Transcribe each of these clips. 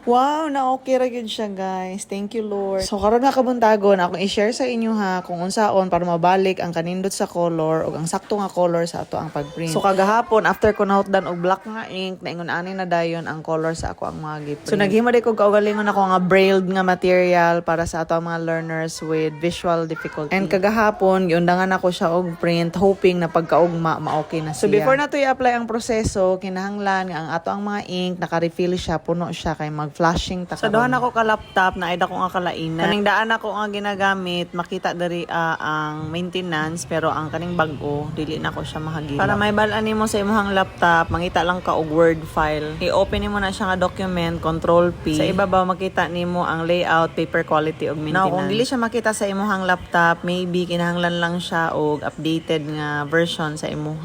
Wow, na okay ra gyud siya, guys. Thank you, Lord. So karon nga kabuntagon akong i-share sa inyo ha kung unsaon para mabalik ang kanindot sa color o ang sakto nga color sa ato ang pagprint. So kagahapon after ko nahutdan og black nga ink, naingon ani na dayon ang color sa ako ang mga giprint. So naghimo day ko kaugalingon ako nga brailled nga material para sa ato ang mga learners with visual difficulty. And kagahapon giundangan ako siya og print hoping na pagkaugma ma-okay na siya. So before na to i-apply ang proseso, kinahanglan nga ang ato ang mga ink naka-refill siya, puno siya kay flashing ta. Sa dohan ako ka laptop na ida ko nga kalainan. Kaning daan ako nga ginagamit, makita diri ang maintenance pero ang kaning bag-o dili na ko siya mahagilap. Para may balaan nimo sa imong laptop, mangita lang ka og Word file. I-open nimo na siya nga document, Control P. Sa ibabaw makita nimo ang layout, paper quality ug maintenance. Now, kung dili siya makita sa imong laptop, maybe kinahanglan lang siya og updated nga version sa imong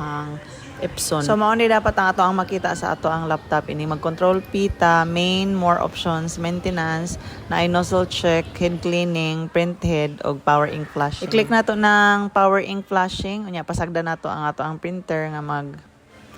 Epson. So mao ni dapat ang ato ang makita sa ato ang laptop ini mag-control P ta, main, more options, maintenance, na nozzle check, head cleaning, print head og power ink flashing. I-click nato ng power ink flashing, unya pasagda nato ang ato ang printer nga mag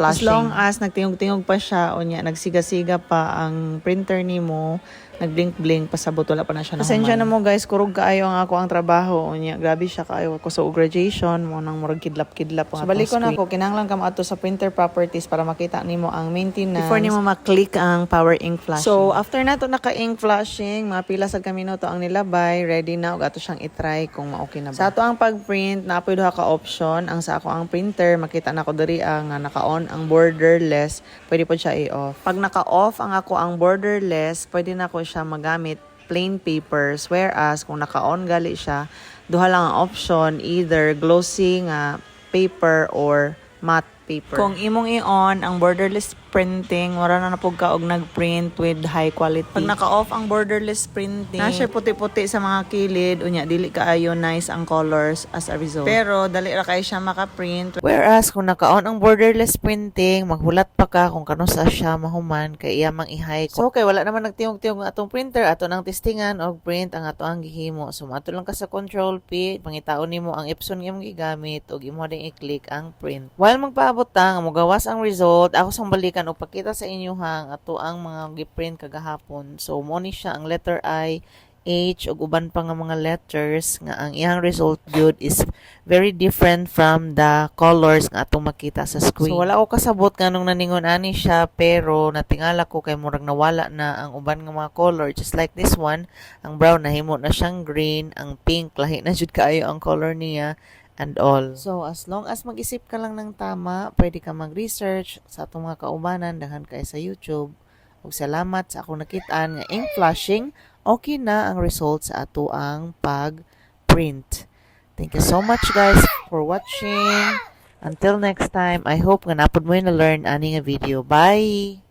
flashing. As long as nagtingog-tingog pa siya, unya nagsiga-siga pa ang printer nimo, nagblink-blink pasabot wala pa na siya. Pasensya na mo guys, kurog kaayo ang ako ang trabaho. Unya grabe siya kaayo ako sa graduation mo nang murag kidlap-kidlap. So balik ko na ako, kinahanglan ka maato sa printer properties para makita nimo ang maintenance before nimo ma-click ang power ink flashing. So after nato naka-ink flashing, mga pila sa minuto ang nilabay, ready na og ato siyang i-try kung ma-okay na ba. Sa ato ang pag-print, naapoy duha ka option. Ang sa ako ang printer, makita na ko diri nga naka-on ang borderless, pwede po siya i-off. Pag naka-off ang ako ang borderless, pwede na ko siya magamit plain papers, whereas kung naka-on gali siya, duha lang ang option, either glossy nga paper or matte paper. Kung imong i-on ang borderless printing, wala na napog ka og nag-print with high quality. Pag naka-off ang borderless printing, na siya puti-puti sa mga kilid, unya dili kaayo nice ang colors as a result. Pero dali ra kay siya maka-print. Whereas kung naka-on ang borderless printing, maghulat pa ka kung kano sa siya mahuman kay iya mang i-high. So okay, wala naman nagtingog-tingog ang atong printer, ato nang testingan og print ang ato ang gihimo. So ato lang ka sa Control P, pangitaon nimo ang Epson nga imong gigamit og imo ding i-click ang print. While magpaabot ta nga mogawas ang result, ako sang balikan o pakita sa inyo hang ato ang mga giprint kagahapon. So mo ni siya ang letter I, H ug uban pa nga mga letters nga ang iyang result gyud is very different from the colors nga atong makita sa screen. So wala ko kasabot nganong naningon ani siya, pero natingala ko kay murag nawala na ang uban nga mga color, just like this one, ang brown nahimo na siyang green, ang pink lahi na jud kaayo ang color niya and all. So, as long as mag-isip ka lang ng tama, pwede ka mag-research sa atong mga kaubanan, dahan kay sa YouTube. Ug salamat sa akong nakitaan nga ink flashing, okay na ang result sa ato ang pag-print. Thank you so much guys for watching. Until next time, I hope nga napod mo na learn ani nga video. Bye!